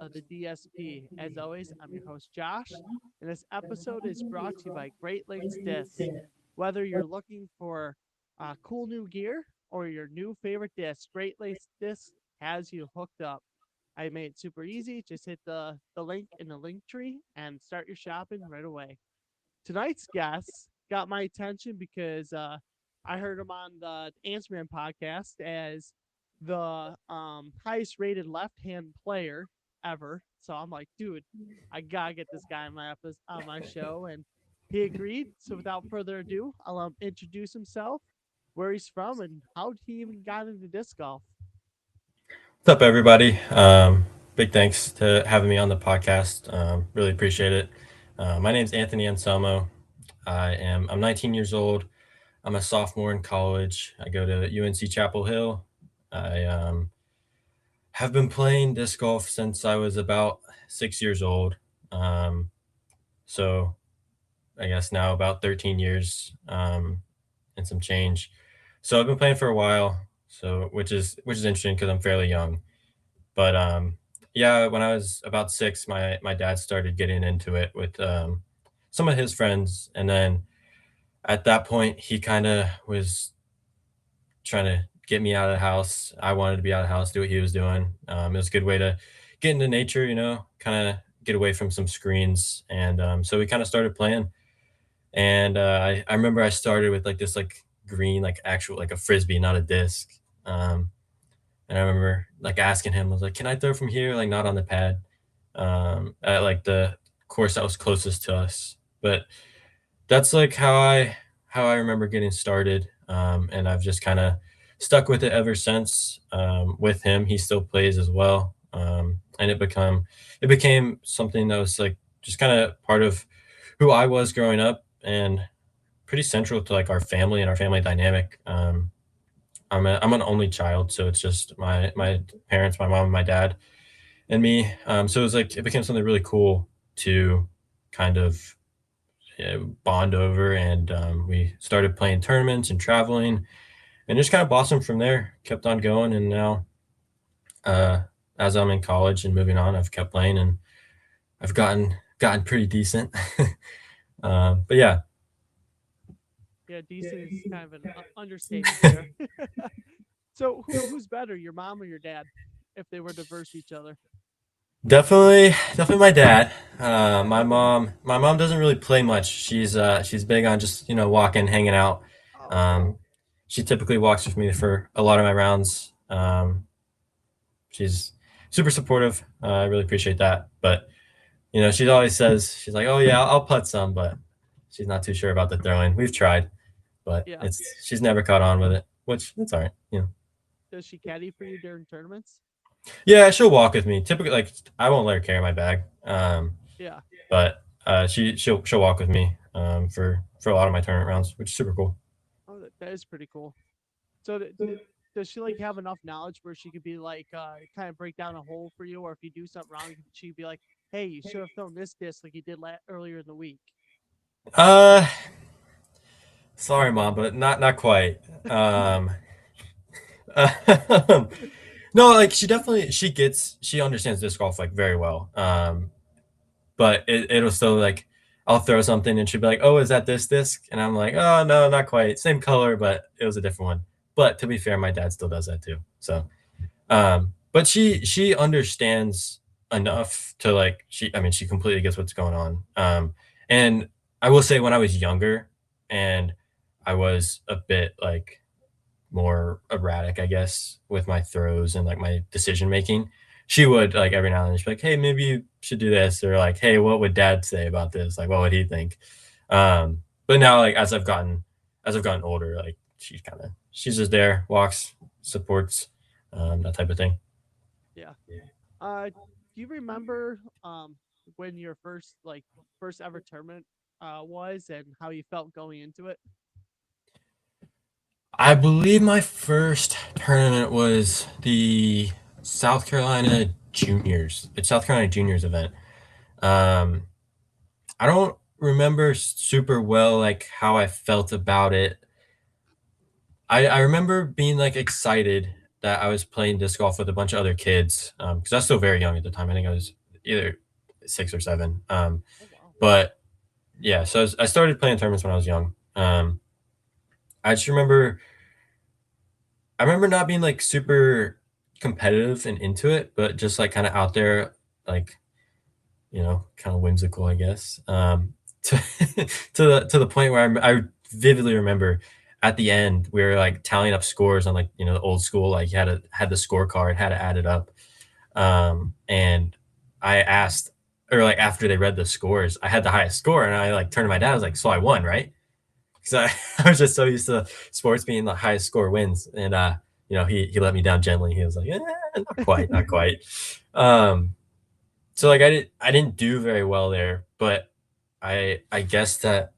of the DSP. As always, I'm your host, Josh, and this episode is brought to you by Great Lakes Discs. Whether you're looking for cool new gear or your new favorite disc, Great Lakes Discs has you hooked up. I made it super easy. Just hit the link in the link tree and start your shopping right away. Tonight's guest got my attention because I heard him on the Answer Man podcast as the highest rated left hand player ever. So I'm like, dude, I gotta get this guy on my show, and he agreed. So without further ado, I'll introduce himself, where he's from, and how he even got into disc golf. What's up, everybody? Big thanks to having me on the podcast. Really appreciate it. My name's Anthony Anselmo. I'm 19 years old. I'm a sophomore in college. I go to UNC Chapel Hill. I have been playing disc golf since I was about 6 years old. So I guess now about 13 years and some change. So I've been playing for a while. So which is interesting because I'm fairly young. But yeah, when I was about six, my dad started getting into it with some of his friends, and then at that point, he kind of was trying to get me out of the house. I wanted to be out of the house, do what he was doing. It was a good way to get into nature, kind of get away from some screens, and so we kind of started playing. And I remember I started with like this like green like actual like a frisbee, not a disc. Um, And I remember like asking him, I was like, "Can I throw from here?" Like not on the pad, at like the course that was closest to us. But that's like how I remember getting started, and I've just kind of stuck with it ever since. With him, he still plays as well, and it became something that was like just kind of part of who I was growing up, and pretty central to like our family and our family dynamic. I'm an only child, so it's just my parents, my mom, and my dad, and me. So it was like it became something really cool to kind of bond over, and we started playing tournaments and traveling, and just kind of blossomed from there. Kept on going, and now uh, as I'm in college and moving on, I've kept playing, and I've gotten pretty decent. But yeah, Yeah, decent is kind of an understatement there. So who's better, your mom or your dad, if they were to verse each other? definitely my dad. My mom doesn't really play much. She's big on just walking, hanging out. Oh, cool. Um, she typically walks with me for a lot of my rounds. She's super supportive. I really appreciate that. But she always says she's like, "Oh yeah, I'll putt some," but she's not too sure about the throwing. We've tried, but Yeah. it's she's never caught on with it, which it's all right. Does she caddy for you during tournaments? Yeah, she'll walk with me. Typically, like I won't let her carry my bag. Yeah. But she'll walk with me for a lot of my tournament rounds, which is super cool. Oh, that is pretty cool. So does she like have enough knowledge where she could be like kind of break down a hole for you, or if you do something wrong, she'd be like, "Hey, you should have thrown this disc like you did earlier in the week." Uh, Sorry, mom, but not quite. no, like she understands disc golf like very well. But it'll still like I'll throw something and she'll be like, "Oh, is that this disc?" And I'm like, "Oh no, not quite. Same color, but it was a different one." But to be fair, my dad still does that too. So but she understands enough to like I mean she completely gets what's going on. And I will say when I was younger and I was a bit like more erratic, I guess, with my throws and like my decision making, she would like every now and then she'd be like, "Hey, maybe you should do this," or like, "Hey, what would dad say about this? Like, what would he think?" But now like as I've gotten older, like she's just there, walks, supports, that type of thing. Yeah. Do you remember when your first ever tournament was, and how you felt going into it? I believe my first tournament was the South Carolina Juniors event. Um, I don't remember super well like how I felt about it. I remember being like excited, that I was playing disc golf with a bunch of other kids because I was still very young at the time. I think I was either 6 or 7. Oh wow. But yeah, so I started playing tournaments when I was young. I just remember I remember not being like super competitive and into it, but just like kind of out there, like kind of whimsical, I guess. To to the point where I vividly remember at the end we were like tallying up scores on like the old school, like you had the scorecard, had to add it up. And I asked, or like after they read the scores, I had the highest score, and I like turned to my dad. I was like, "So I won, right?" Because I was just so used to sports being the highest score wins, and he let me down gently. He was like, not quite, not quite." Um, so like I didn't do very well there, but I guess that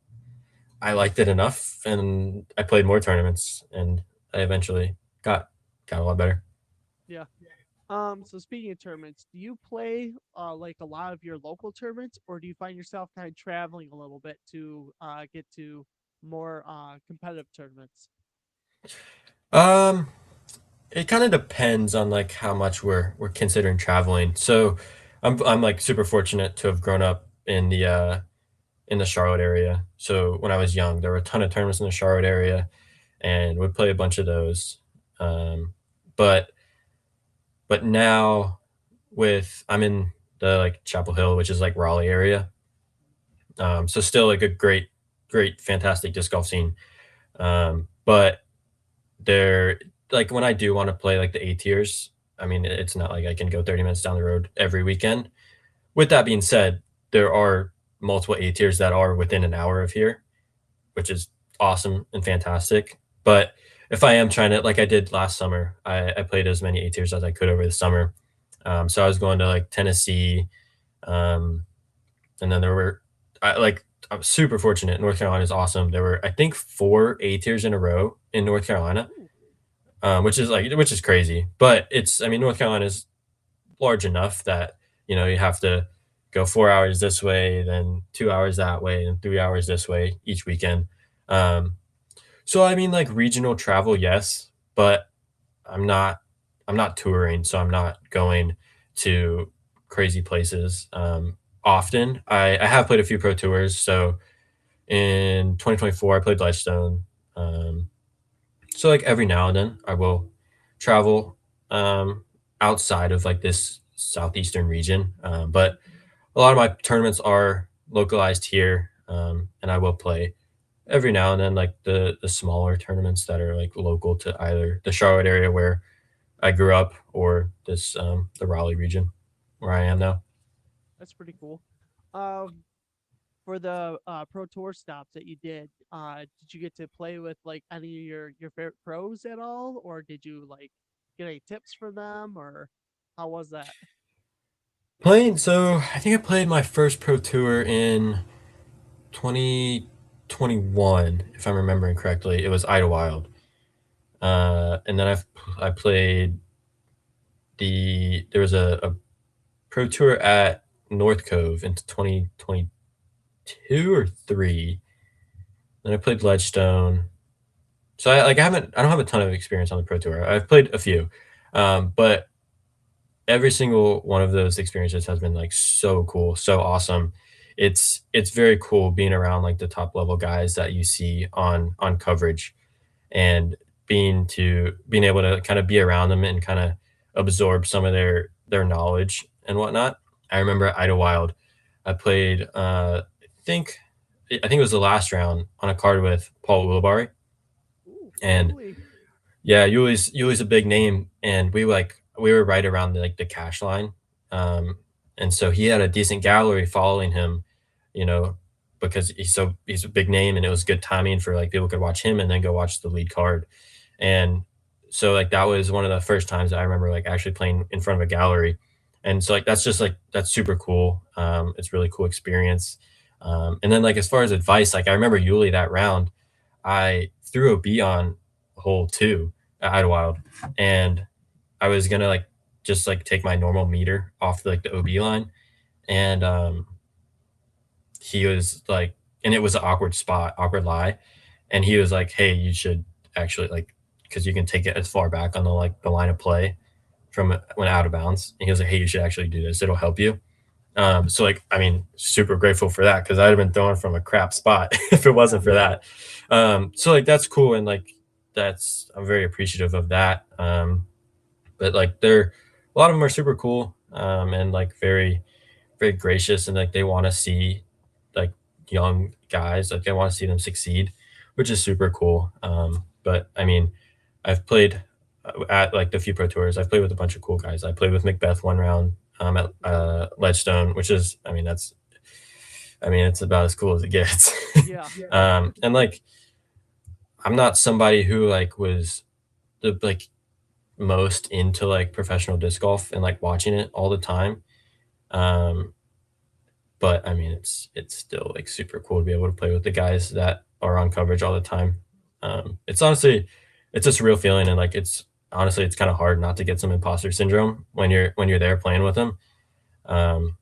I liked it enough, and I played more tournaments, and I eventually got a lot better. Yeah. So speaking of tournaments, do you play like a lot of your local tournaments, or do you find yourself kind of traveling a little bit to get to more competitive tournaments? Um, it kind of depends on like how much we're considering traveling. So I'm like super fortunate to have grown up in the Charlotte area. So when I was young, there were a ton of tournaments in the Charlotte area, and would play a bunch of those. Um, but but now with I'm in the like Chapel Hill, which is like Raleigh area. So still like a great, fantastic disc golf scene. But there, like when I do want to play like the A tiers, I mean, it's not like I can go 30 minutes down the road every weekend. With that being said, there are multiple A tiers that are within an hour of here, which is awesome and fantastic. But if I am trying to, like I did last summer, I played as many A tiers as I could over the summer. So I was going to like Tennessee, um, and then there were, I was super fortunate. North Carolina is awesome. There were I think 4 A tiers in a row in North Carolina, Ooh, which is crazy. But I mean, North Carolina is large enough that you have to go 4 hours this way, then 2 hours that way, and 3 hours this way each weekend. Um, so I mean, like regional travel, yes, but I'm not I'm not touring, so I'm not going to crazy places often. I have played a few pro tours. So in 2024, I played Ledgestone. Um, so like every now and then, I will travel um, outside of like this southeastern region. But a lot of my tournaments are localized here, and I will play every now and then like the smaller tournaments that are like local to either the Charlotte area where I grew up, or this the Raleigh region where I am now. that's pretty cool. Um, for the pro tour stops that you did you get to play with like any of your favorite pros at all, or did you like get any tips from them, or how was that? Playing, so I think I played my first pro tour in 2021, if I'm remembering correctly. It was Idlewild, and then I played there was a pro tour at North Cove in 2022 or three. Then I played Ledgestone. So I don't have a ton of experience on the pro tour. I've played a few, but every single one of those experiences has been like so cool, so awesome. It's very cool being around like the top level guys that you see on coverage, and being able to kind of be around them and kind of absorb some of their knowledge and whatnot. I remember at Idlewild, I played think I think it was the last round on a card with Paul Ulibarri, Ooh, and Uli. yeah, Yuli's a big name, and we were right around the cash line, um, and so he had a decent gallery following him, you know, because he's a big name, and it was good timing for like people could watch him and then go watch the lead card, and so like that was one of the first times I remember like actually playing in front of a gallery, and so like that's just like that's super cool. It's really cool experience, and then like as far as advice, like I remember Yuli that round, I threw a B on hole two at Idlewild, and I was gonna like just like take my normal meter off like the OB line, and he was and it was an awkward spot, awkward lie, and he was like, "Hey, you should actually like because you can take it as far back on the like the line of play from when out of bounds. And he was like, hey, you should actually do this. It'll help you. So like, I mean, super grateful for that because I'd have been throwing from a crap spot if it Yeah. wasn't for that. So like that's cool and like that's I'm very appreciative of that. But like they're a lot of them are super cool and like very gracious and like they want to see like young guys like they want to see them succeed, which is super cool. But I mean, I've played at like the few pro tours. I've played with a bunch of cool guys. I played with Macbeth one round at Ledgestone, which is I mean it's about as cool as it gets. Yeah. And like I'm not somebody who like was the like most into like professional disc golf and like watching it all the time. Um, but I mean, it's still like super cool to be able to play with the guys that are on coverage all the time. It's honestly, it's just a real feeling, and like it's honestly, it's kind of hard not to get some imposter syndrome when you're there playing with them. Um,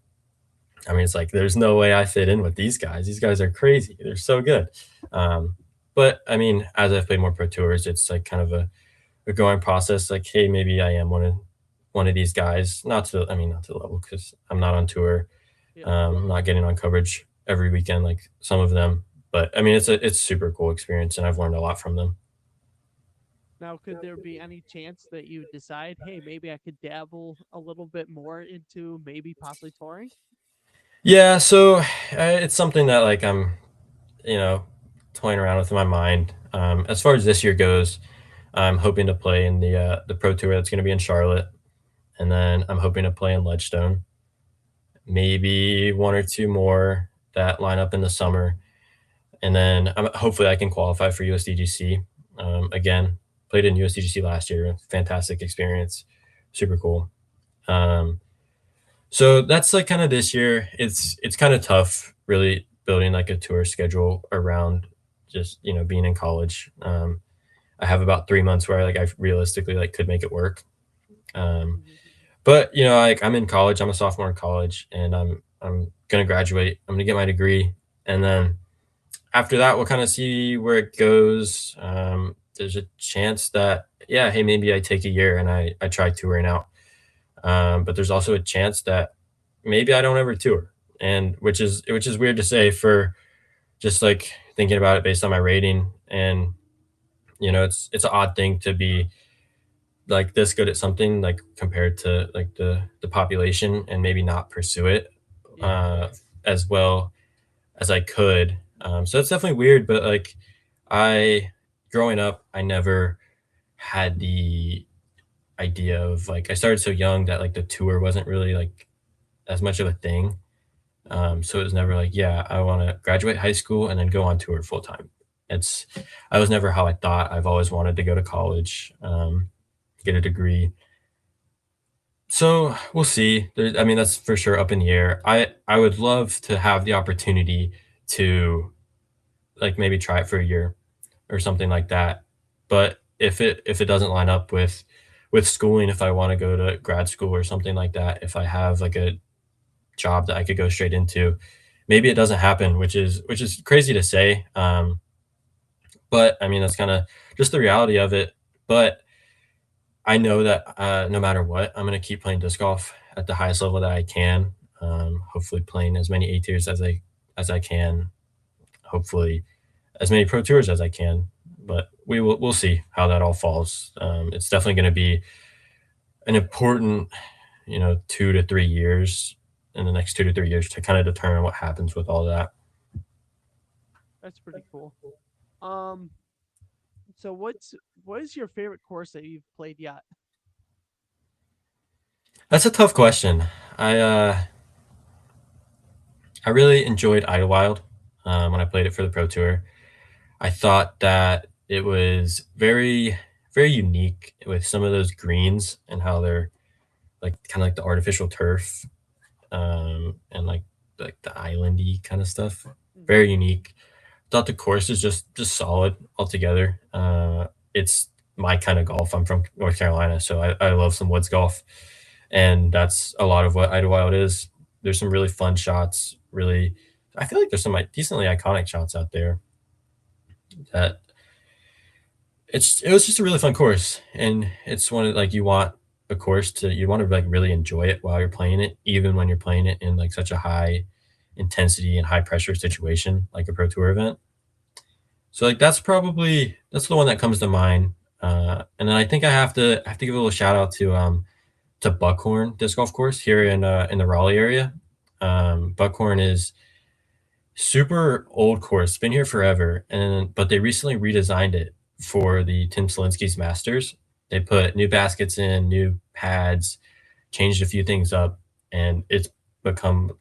I mean, it's like there's no way I fit in with these guys. These guys are crazy. They're so good. Um, but I mean, as I've played more pro tours, it's like kind of a growing process. Like, hey, maybe I am one of these guys. Not to, I mean, not to the level because I'm not on tour. Yeah. Not getting on coverage every weekend like some of them. But I mean, it's super cool experience, and I've learned a lot from them. Now, could there be any chance that you decide, hey, maybe I could dabble a little bit more into maybe possibly touring? Yeah, so it's something that like I'm, you know, toying around with in my mind. As far as this year goes, I'm hoping to play in the pro tour that's going to be in Charlotte, and then I'm hoping to play in Ledgestone. Maybe one or two more that line up in the summer, and then hopefully I can qualify for USDGC. Again, played in USDGC last year, fantastic experience, super cool. Um, so that's like kind of this year. It's kind of tough, really building like a tour schedule around just being in college. I have about 3 months where I realistically like could make it work. Um, Hmm. but like I'm in college. I'm a sophomore in college, and I'm gonna graduate. I'm gonna get my degree, and then after that, we'll kind of see where it goes. There's a chance that, yeah, hey, maybe I take a year and I try touring out. But there's also a chance that maybe I don't ever tour, and which is weird to say for just like thinking about it based on my rating. And it's an odd thing to be like this good at something like compared to like the population and maybe not pursue it Yeah. uh, as well as I could. So it's definitely weird, but like I, growing up, I never had the idea of like I started so young that like the tour wasn't really like as much of a thing. So it was never like, yeah, I want to graduate high school and then go on tour full time. It's I was never how I thought. I've always wanted to go to college, get a degree. So we'll see. I mean, that's for sure up in the air. I would love to have the opportunity to like maybe try it for a year or something like that. But if it doesn't line up with schooling, if I want to go to grad school or something like that, if I have like a job that I could go straight into, maybe it doesn't happen, which is crazy to say. But I mean that's kind of just the reality of it. But I know that no matter what, I'm gonna keep playing disc golf at the highest level that I can. Hopefully, playing as many A tiers as I can. Hopefully, as many pro tours as I can. But we'll see how that all falls. It's definitely going to be an important 2 to 3 years in the next 2 to 3 years to kind of determine what happens with all that. That's pretty cool. Um, so what is your favorite course that you've played yet? That's a tough question. I uh, I really enjoyed Idlewild when I played it for the pro tour. I thought that it was very unique with some of those greens and how they're like kind of like the artificial turf and like the islandy kind of stuff. Hmm. Very unique. Thought the course is just solid altogether. It's my kind of golf. I'm from North Carolina, so I love some woods golf, and that's a lot of what Idlewild is. There's some really fun shots. Really, I feel like there's some like decently iconic shots out there that it was just a really fun course, and it's one of like you want a course to you want to like really enjoy it while you're playing it, even when you're playing it in like such a high intensity and high pressure situation like a pro tour event. So like that's the one that comes to mind. And then I think I have to give a little shout out to Buckhorn disc golf course here in the Raleigh area. Buckhorn is super old course, been here forever, and but they recently redesigned it for the Tim Selinsky's Masters. They put new baskets in, new pads, changed a few things up, and it's become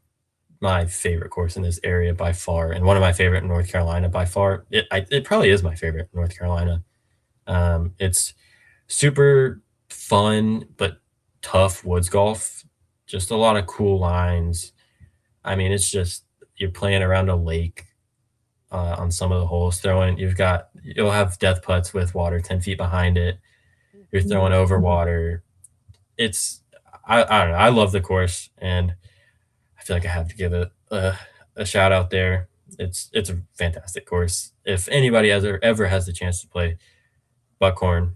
my favorite course in this area by far, and one of my favorite in North Carolina by far. It probably is my favorite in North Carolina. It's super fun but tough woods golf. Just a lot of cool lines. I mean, it's just you're playing around a lake on some of the holes. You'll have death putts with water 10 feet behind it. You're throwing over water. It's I don't know. I love the course, and I feel like I have to give it a shout out there. It's a fantastic course. If anybody ever has the chance to play Buckhorn,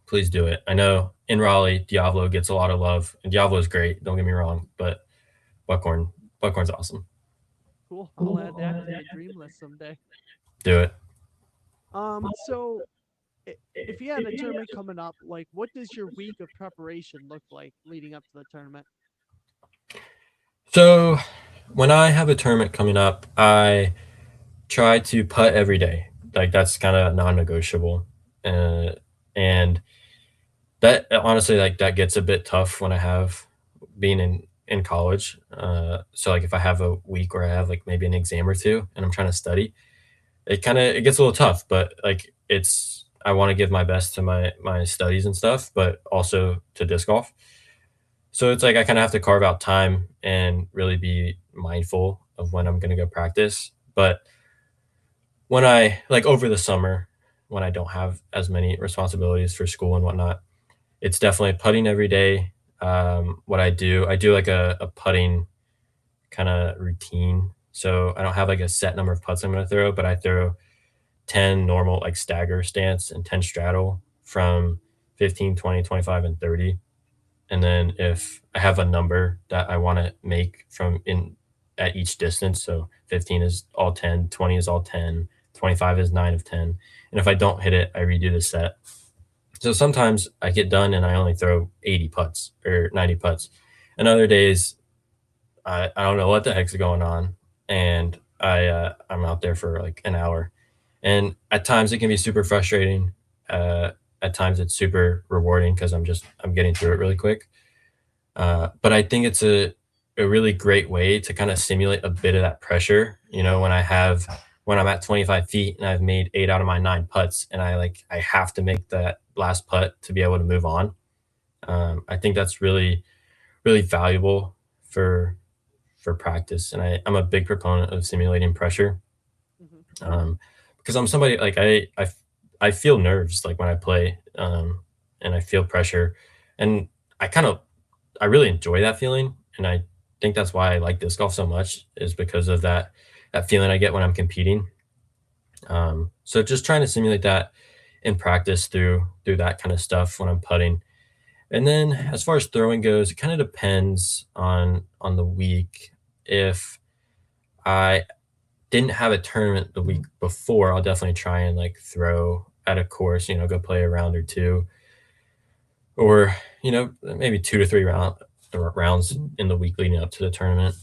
please do it. I know in Raleigh, Diablo gets a lot of love, and Diablo is great. Don't get me wrong, but Buckhorn, Buckhorn's awesome. Cool. I'll add that to my dream list someday. Do it. So if you had a tournament coming up, like what does your week of preparation look like leading up to the tournament? So when I have a tournament coming up, I try to putt every day. Like that's kind of non-negotiable, and that honestly like that gets a bit tough when I have being in college. So like if I have a week where I have like maybe an exam or two and I'm trying to study, it gets a little tough. But like it's I want to give my best to my studies and stuff, but also to disc golf. So it's like I kind of have to carve out time and really be mindful of when I'm going to go practice. But when I like over the summer, when I don't have as many responsibilities for school and whatnot, it's definitely putting every day. What I do like a putting kind of routine. So I don't have like a set number of putts I'm going to throw, but I throw 10 normal like stagger stance and 10 straddle from 15, 20, 25, and 30. And then if I have a number that I want to make from in at each distance, so 15 is all 10, 20 is all 10, 25 is 9 of 10. And if I don't hit it, I redo the set. So sometimes I get done and I only throw 80 putts or 90 putts. And other days, I don't know what the heck's going on. And I'm out there for like an hour. And at times it can be super frustrating. At times it's super rewarding because I'm getting through it really quick. But I think it's a really great way to kind of simulate a bit of that pressure. You know, when I'm at 25 feet and I've made 8 out of my 9 putts, and I have to make that last putt to be able to move on. I think that's really valuable for for practice, and I'm a big proponent of simulating pressure. Hmm. Um, because I'm somebody like I feel nerves like when I play, and I feel pressure, and I kind of I really enjoy that feeling, and I think that's why I like disc golf so much is because of that feeling I get when I'm competing. So just trying to simulate that in practice through that kind of stuff when I'm putting. And then as far as throwing goes, it kind of depends on the week. If I didn't have a tournament the week before, I'll definitely try and like throw at a course, go play a round or two, or maybe 2 to 3 rounds in the week leading up to the tournament.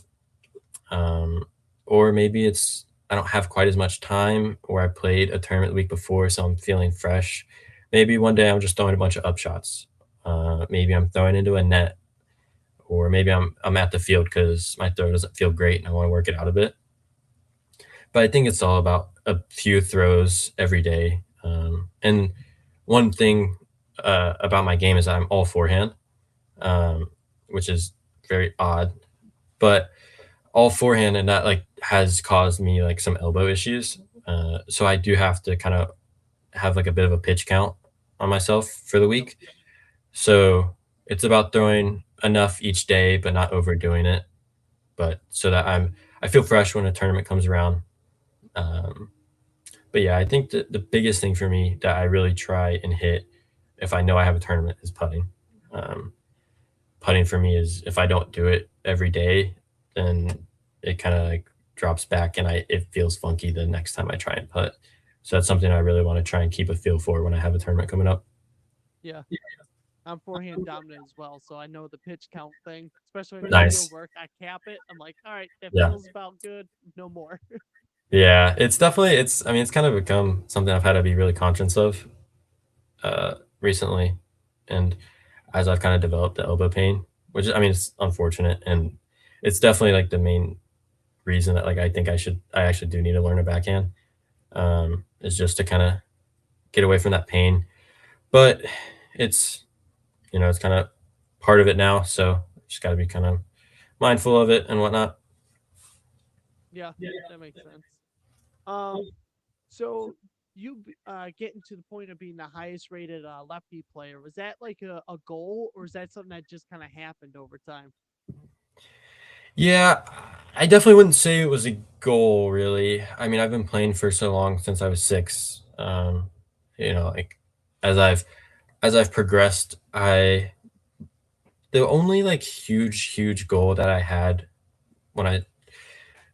Um, or maybe it's I don't have quite as much time, or I played a tournament the week before, so I'm feeling fresh. Maybe one day I'm just throwing a bunch of upshots. Maybe I'm throwing into a net, or maybe I'm at the field because my throw doesn't feel great and I want to work it out a bit. But I think it's all about a few throws every day. And one thing about my game is I'm all forehand, um, which is very odd, but all forehand, and that like has caused me like some elbow issues. So I do have to kind of have like a bit of a pitch count on myself for the week. So it's about throwing enough each day, but not overdoing it. But so that I feel fresh when a tournament comes around. Um, But yeah, I think the biggest thing for me that I really try and hit if I know I have a tournament is putting. Um, Putting for me is if I don't do it every day, then it kind of like drops back and it feels funky the next time I try and putt. So that's something I really want to try and keep a feel for when I have a tournament coming up. Yeah. I'm forehand dominant as well, so I know the pitch count thing, especially when it's field Nice. work. I cap it. I'm like, all right, that Yeah. feels about good. No more. Yeah. It's definitely I mean it's kind of become something I've had to be really conscious of recently. And as I've kind of developed the elbow pain, which I mean it's unfortunate and it's definitely like the main reason that like I actually do need to learn a backhand. Is just to kind of get away from that pain. But it's it's kind of part of it now, so just got to be kind of mindful of it and whatnot. Yeah, that makes sense. Um, so getting to the point of being the highest rated lefty player, was that like a goal, or is that something that just kind of happened over time? Yeah, I definitely wouldn't say it was a goal, really. I mean, I've been playing for so long since I was 6. Like as I've progressed, I the only like huge goal that I had when I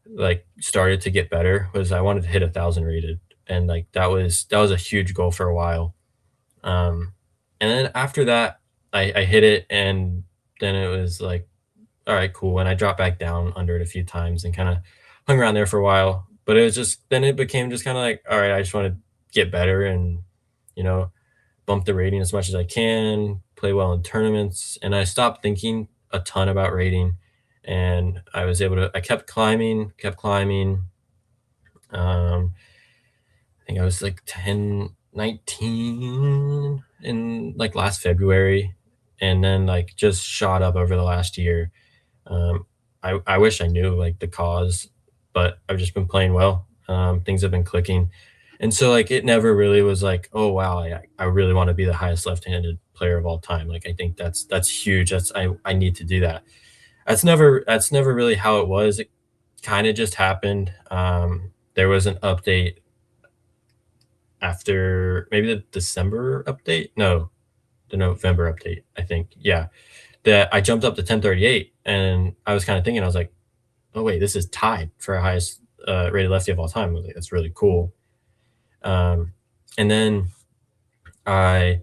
like started to get better was I wanted to hit 1,000 rated, and like that was a huge goal for a while. Um, and then after that, I hit it, and then it was like, all right, cool. And I dropped back down under it a few times and kind of hung around there for a while. But it was just then it became just kind of like, all right, I just want to get better and you know bump the rating as much as I can, play well in tournaments, and I stopped thinking a ton about rating. And I kept climbing, kept climbing. I think I was like 10, 19 in like last February, and then like just shot up over the last year. I wish I knew like the cause, but I've just been playing well. Things have been clicking. And so like it never really was like, oh wow, I really want to be the highest left-handed player of all time. Like I think that's huge. I need to do that. That's never really how it was. It kind of just happened. There was an update after maybe the December update. No, the November update, I think. Yeah. That I jumped up to 1038 and I was kind of thinking, I was like, oh wait, this is tied for a highest rated lefty of all time. I was like, that's really cool. Um, and then I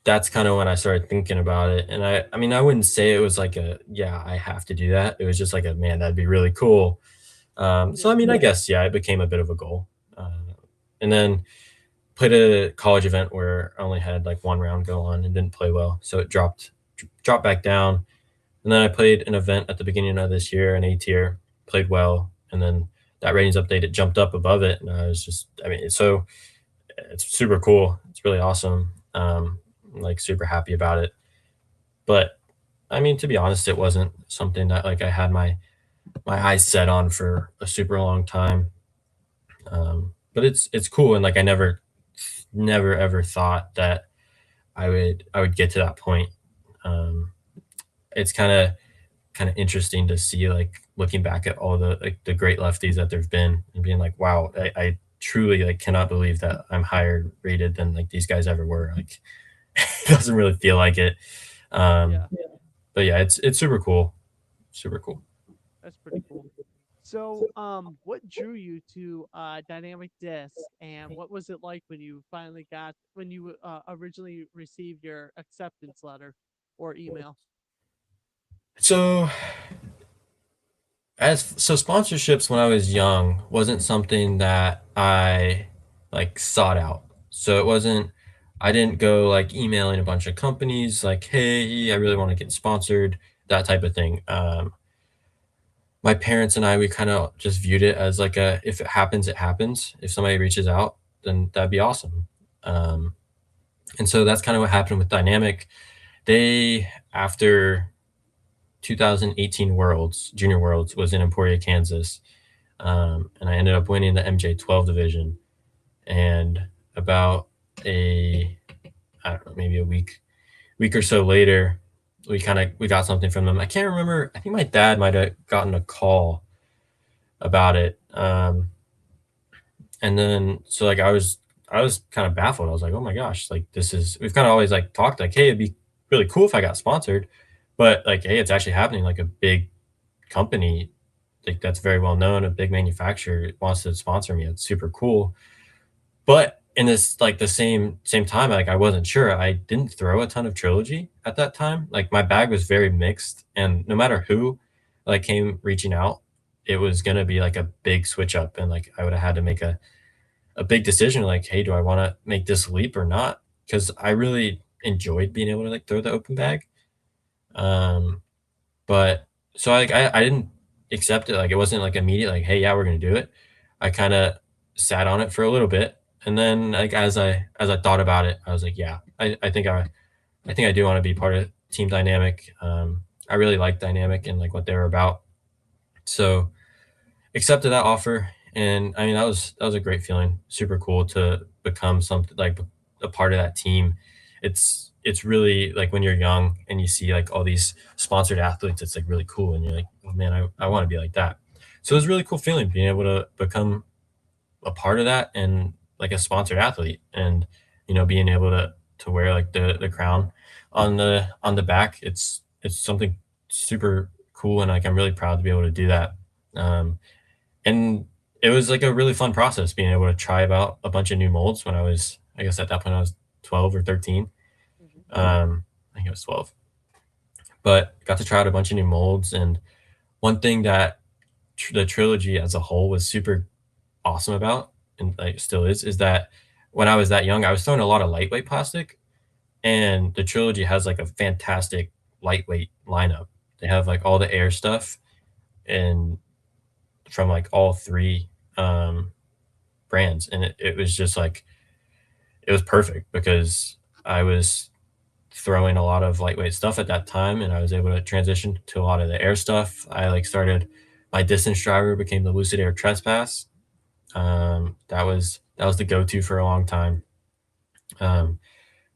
that's kind of when I started thinking about it. And I mean, I wouldn't say it was like yeah, I have to do that. It was just like man, that'd be really cool. So I Yeah, mean, I guess, yeah, it became a bit of a goal. And then played a college event where I only had like one round go on and didn't play well. So it dropped back down. And then I played an event at the beginning of this year, an A tier, played well. And then that ratings update, it jumped up above it. And I was just, I mean, it's super cool. It's really awesome. I'm like super happy about it. But I mean, to be honest, it wasn't something that like I had my eyes set on for a super long time. But it's cool. And like I never ever thought that I would get to that point. Um, it's kind of interesting to see like looking back at all the great lefties that there've been and being like, wow, I truly like cannot believe that I'm higher rated than like these guys ever were. Like it doesn't really feel like it. Um, yeah, but yeah, it's super cool, super cool. that's pretty cool. So, what drew you to dynamic disc, and what was it like when you originally received your acceptance letter or email? So sponsorships when I was young wasn't something that I like sought out. So it wasn't I didn't go like emailing a bunch of companies like, hey, I really want to get sponsored, that type of thing. My parents and I, we kind of just viewed it as like if it happens, it happens. If somebody reaches out, then that'd be awesome. Um, and so that's kind of what happened with Dynamic. They after 2018 Worlds, Junior Worlds was in Emporia, Kansas. And I ended up winning the MJ12 division. And about a, I don't know, maybe a week or so later, we got something from them. I can't remember. I think my dad might have gotten a call about it. And then so like I was kind of baffled. I was like, oh my gosh, like this is we've kind of always like talked like, hey, it'd be really cool if I got sponsored, but like, hey, it's actually happening. Like a big company like that's very well known, a big manufacturer wants to sponsor me. It's super cool. But in this like the same time, like I wasn't sure. I didn't throw a ton of trilogy at that time. Like my bag was very mixed, and no matter who like came reaching out, it was gonna be like a big switch up, and like I would have had to make a big decision. Like, hey, do I want to make this leap or not? Because I really enjoyed being able to like throw the open bag. Um, but so I didn't accept it. Like it wasn't like immediate. Like, hey, yeah, we're gonna do it. I kind of sat on it for a little bit, and then like as I thought about it, I was like, yeah, I think I do want to be part of team dynamic. I really like dynamic and like what they were about. So accepted that offer, and I mean that was a great feeling. Super cool to become something like a part of that team. It's really like when you're young and you see like all these sponsored athletes, it's like really cool, and you're like, oh man, I want to be like that. So it was a really cool feeling being able to become a part of that and like a sponsored athlete, and being able to wear like the crown on the back. It's something super cool, and like I'm really proud to be able to do that. Um, and it was like a really fun process being able to try about a bunch of new molds when I was, I guess at that point I was 12 or 13. Hmm. I think I was 12, but got to try out a bunch of new molds. And one thing that the trilogy as a whole was super awesome about, and like still is that when I was that young, I was throwing a lot of lightweight plastic, and the trilogy has like a fantastic lightweight lineup. They have like all the air stuff and from like all three um, brands, and it was just like it was perfect because I was throwing a lot of lightweight stuff at that time, and I was able to transition to a lot of the air stuff. I like started my distance driver became the Lucid Air Trespass. That was the go-to for a long time. Um,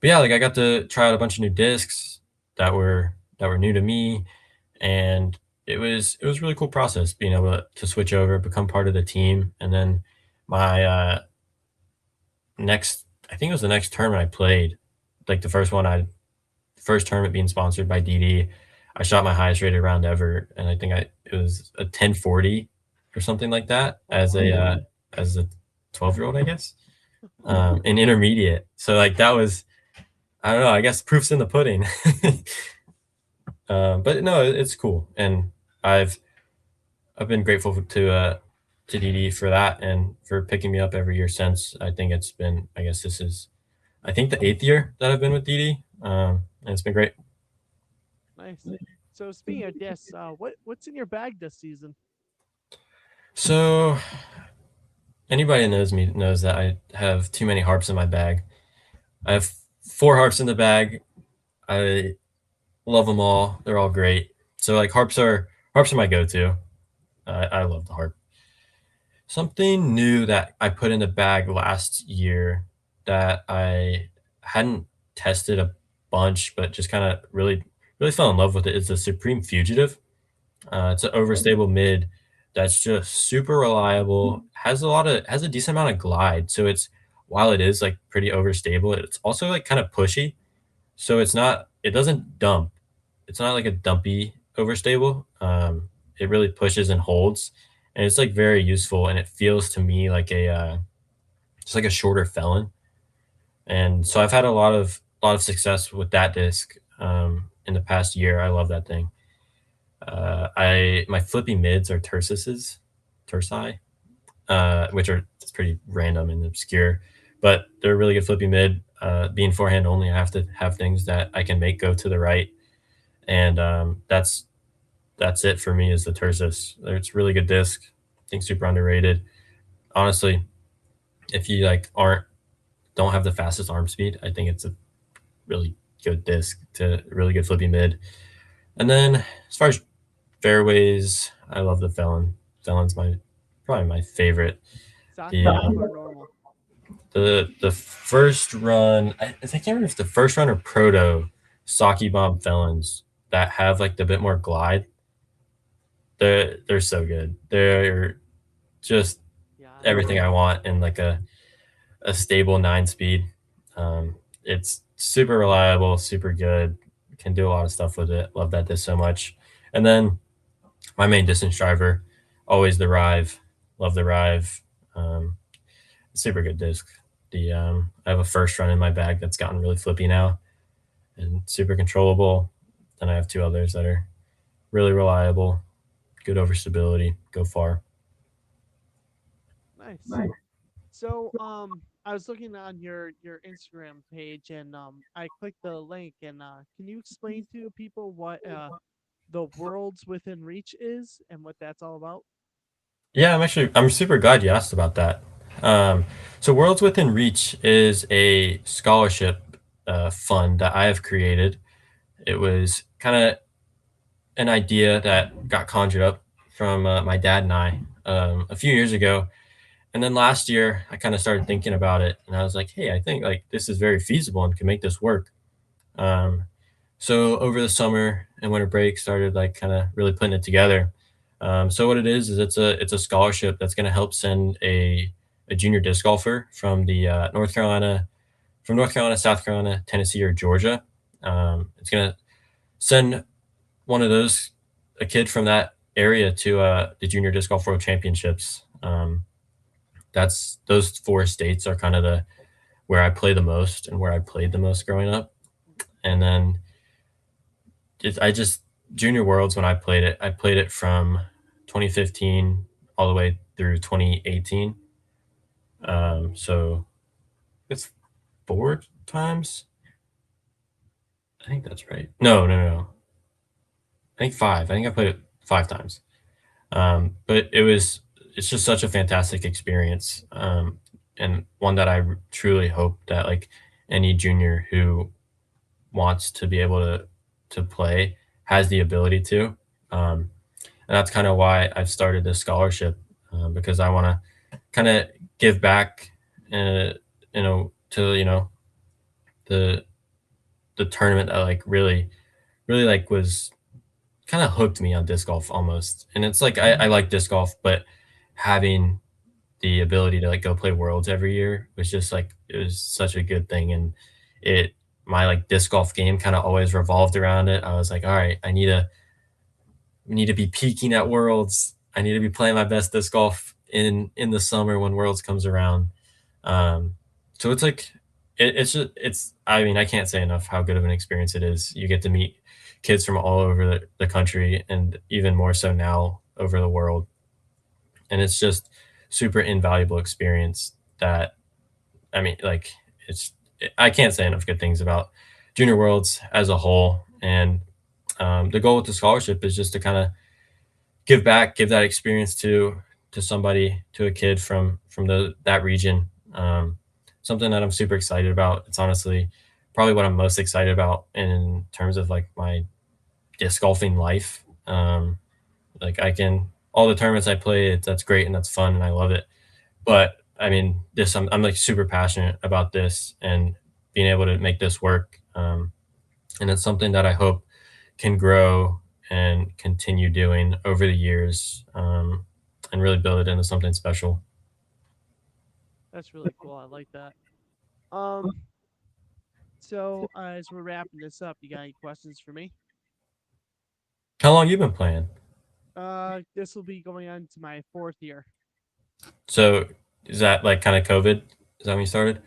but yeah, like I got to try out a bunch of new discs that were new to me, and it was a really cool process being able to switch over, become part of the team, and then my next I think it was the next tournament I played, like the first tournament being sponsored by DD. I shot my highest rated round ever, and I think it was a 1040 or something like that Oh wow. as a 12-year-old, I guess, in intermediate. So like that was I don't know. I guess proof's in the pudding. But no, it's cool, and I've I've been grateful to DD for that and for picking me up every year since. I think it's been I guess this is I think the eighth year that I've been with DD, and it's been great. Nice. So speaking of discs, what's in your bag this season? So anybody that knows me knows that I have too many harps in my bag. I have four harps in the bag. I love them all. They're all great. So like harps are my go-to. I love the harp. Something new that I put in the bag last year that I hadn't tested a bunch, but just kind of really fell in love with it is the Supreme Fugitive. It's an overstable mid that's just super reliable. Has a decent amount of glide. So it's while it is like pretty overstable, it's also like kind of pushy. So it doesn't dump. It's not like a dumpy overstable. It really pushes and holds, and it's like very useful. And it feels to me like a just like a shorter felon. And so I've had a lot of success with that disc in the past year. I love that thing. I my flippy mids are Tersi, which are it's pretty random and obscure, but they're a really good flippy mid. Being forehand only, I have to have things that I can make go to the right, and that's it for me. Is the Tersis? It's a really good disc. I think super underrated. Honestly, if you like aren't don't have the fastest arm speed, I think it's a really good disc to really good flippy mid. And then as far as fairways, I love the Felon. Felon's my probably my favorite. Saki The bomb or normal? the first run, I can't remember if the first run or proto Saki Bomb Felons that have like the bit more glide. They're so good. They're just Yeah, everything I want in like a stable 9 speed. Um, it's super reliable, super good. Can do a lot of stuff with it. Love that disc so much. And then my main distance driver, always the Rive. Love the Rive. Um, Super good disc. I have a first run in my bag that's gotten really flippy now and super controllable. Then I have two others that are really reliable, good over stability, go far. Nice. So, I was looking on your Instagram page, and I clicked the link. And can you explain to people what the Worlds Within Reach is and what that's all about? Yeah, I'm super glad you asked about that. Um, so Worlds Within Reach is a scholarship fund that I have created. It was kind of an idea that got conjured up from my dad and I a few years ago. And then last year, I kind of started thinking about it, and I was like, "Hey, I think like this is very feasible and can make this work." Um, so over the summer and winter break, started like kind of really putting it together. So what it is it's a scholarship that's going to help send a junior disc golfer from the North Carolina, South Carolina, Tennessee, or Georgia. It's going to send one of those a kid from that area to the Junior Disc Golf World Championships. That's those four states are kind of the where I play the most and where I played the most growing up. And then I just Junior Worlds when I played it from 2015 all the way through 2018. So it's 4 times. I think that's right. No, no, no. I think five. I think I played it 5 times. But it's just such a fantastic experience, and one that truly hope that like any junior who wants to be able to play has the ability to. Um, and that's kind of why I've started this scholarship, because I want to kind of give back, uh, to the the tournament that like really like was kind of hooked me on disc golf almost. And it's like I like disc golf, but having the ability to like go play worlds every year was just like it was such a good thing. And it my like disc golf game kind of always revolved around it. I was like, all right, need to be peaking at worlds. I need to be playing my best disc golf in the summer when worlds comes around. um so it's like it's just it's I mean I can't say enough how good of an experience it is. You get to meet kids from all over the country and even more so now over the world, and it's just super invaluable experience that I mean like it's I can't say enough good things about junior worlds as a whole. And the goal with the scholarship is just to kind of give back, give that experience to somebody, to a kid from the that region. Something that I'm super excited about. It's honestly probably what I'm most excited about in terms of like my disc golfing life. Like I can all the tournaments I play, that's great and that's fun and I love it. But I mean, I'm like super passionate about this and being able to make this work. And it's something that I hope can grow and continue doing over the years, and really build it into something special. That's really cool. I like that. Um, so as we're wrapping this up, you got any questions for me? How long you been playing? This will be going on to my fourth year. So is that like kind of COVID? Is that when you started?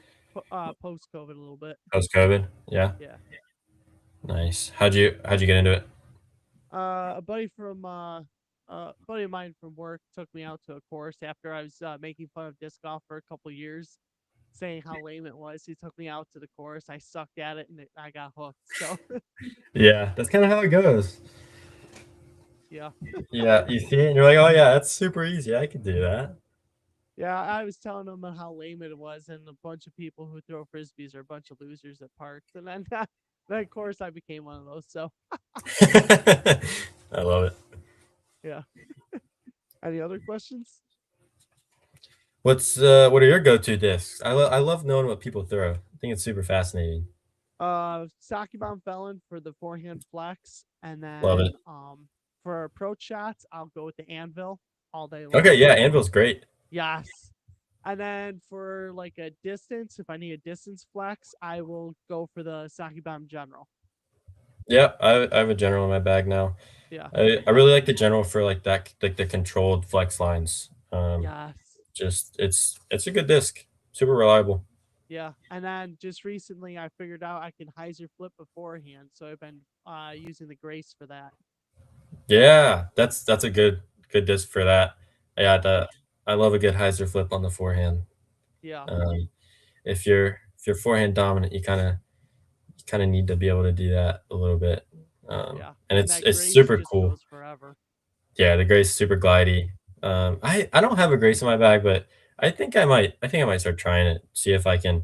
Post COVID a little bit. Post COVID? Yeah. Yeah. Nice. How'd you get into it? A buddy from a buddy of mine from work took me out to a course after I was making fun of disc golf for a couple years, saying how lame it was. He took me out to the course. I sucked at it, and I got hooked. So Yeah, that's kind of how it goes. yeah, Yeah, you see it and you're like, oh yeah, that's super easy. I could do that. yeah. I was telling him how lame it was, and a bunch of people who throw frisbees are a bunch of losers at parks. And then, then of course, I became one of those. So I love it. yeah. Any other questions? What are your go-to discs? I love knowing what people throw. I think it's super fascinating. Saki bomb felon for the forehand flex, and Love it. then for approach shots, I'll go with the anvil all day Okay, long. yeah, Anvil's great. Yes. And then for like a distance, if I need a distance flex, I will go for the Saki Bomb General. Yeah, I have a general in my bag now. Yeah. I really like the general for like that, like the controlled flex lines. Yes. Just it's a good disc, super reliable. Yeah. And then just recently I figured out I can hyzer flip beforehand. So I've been using the Grace for that. Yeah, that's a good disc for that. Yeah, Yeah. the I love a good hyzer flip on the forehand. Yeah. Um, if you're forehand dominant, you kind of need to be able to do that a little bit. Yeah. And And it's that it's Grace super just cool. goes forever. Yeah, the Grace is super glidey. I don't have a Grace in my bag, but I think I might start trying it, see if I can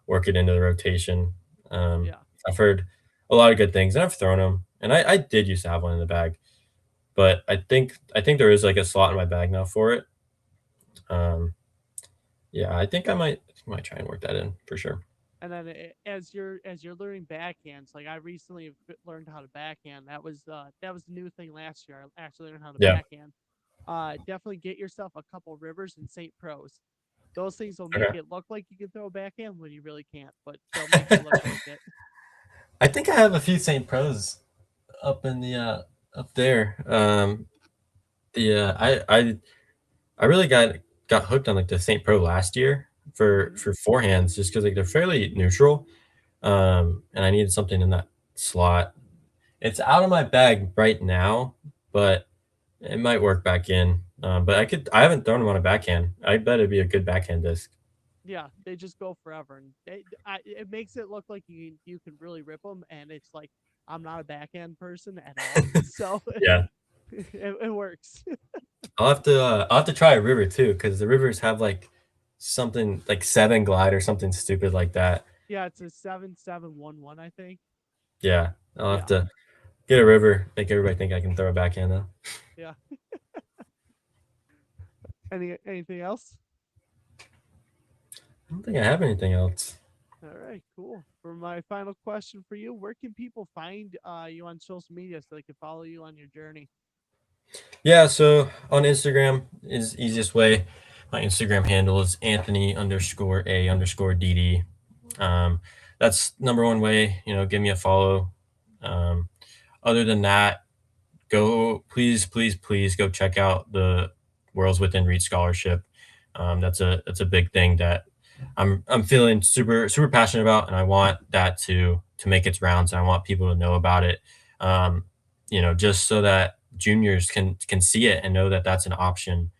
work it into the rotation. Yeah. I've heard a lot of good things, and I've thrown them, and I did used to have one in the bag, but I think there is like a slot in my bag now for it. Um, yeah, I think I might try and work that in for sure. And then as you're learning backhands, like I recently learned how to backhand. That was the new thing last year. I actually learned how to Yeah. backhand. Definitely get yourself a couple Rivers and St. Pros. Those things will make Okay. it look like you can throw a backhand when you really can't, but they'll make it look like it. I think I have a few St. Pros up in the up there. I really got hooked on like the St. Pro last year for Hmm. for forehands just because like they're fairly neutral, and I needed something in that slot. It's out of my bag right now, but it might work back in. But I haven't thrown them on a backhand. I bet it'd be a good backhand disc. Yeah, they just go forever, and it makes it look like you can really rip them, and it's like I'm not a backhand person at all, so Yeah, it works. I'll have to try a river too because the rivers have like something like seven glide or something stupid like that. Yeah, it's a 7711, I think. Yeah, I'll have Yeah, to get a river, make everybody think I can throw a backhand though. yeah. Anything else? I don't think I have anything else. All right, cool. For my final question for you, where can people find you on social media so they can follow you on your journey? Yeah, so on Instagram is the easiest way. My Instagram handle is Anthony_A_DD. Um, that's number one way. Give me a follow. Um, other than that, go please go check out the Worlds Within Reach scholarship. That's a big thing that I'm feeling super passionate about, and I want that to make its rounds, and I want people to know about it. Um, just so that juniors can see it and know that that's an option,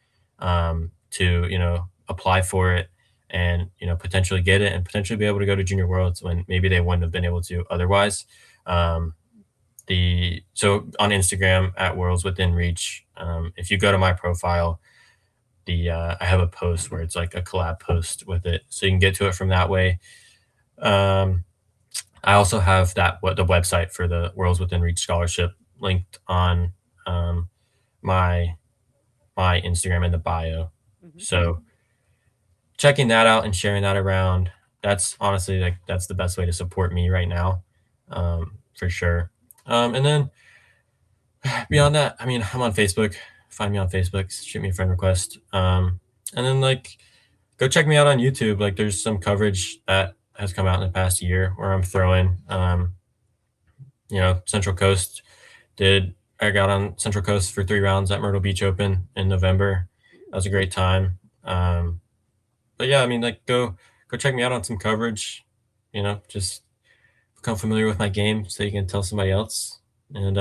to apply for it and potentially get it and potentially be able to go to junior worlds when maybe they wouldn't have been able to otherwise. Um, the so on Instagram at Worlds Within Reach. If you go to my profile, the I have a post where it's like a collab post with it, so you can get to it from that way. Um, I also have the website for the Worlds Within Reach scholarship linked on um, my my Instagram in the bio. Hmm. So checking that out and sharing that around, that's honestly like that's the best way to support me right now, for sure. And then beyond that, I mean, I'm on Facebook. Find me on Facebook. Shoot me a friend request. And then like go check me out on YouTube. Like there's some coverage that has come out in the past year where I'm throwing. Central Coast did. I got on Central Coast for 3 rounds at Myrtle Beach Open in November. That was a great time. But yeah, I mean, like go check me out on some coverage. Just become familiar with my game so you can tell somebody else. And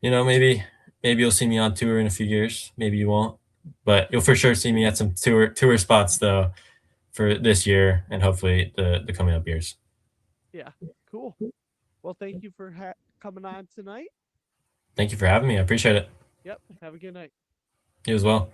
maybe you'll see me on tour in a few years. Maybe you won't, but you'll for sure see me at some tour spots though for this year and hopefully the coming up years. Yeah, cool. Well, thank you for coming on tonight. Thank you for having me. I appreciate it. Yep. Have a good night. You as well.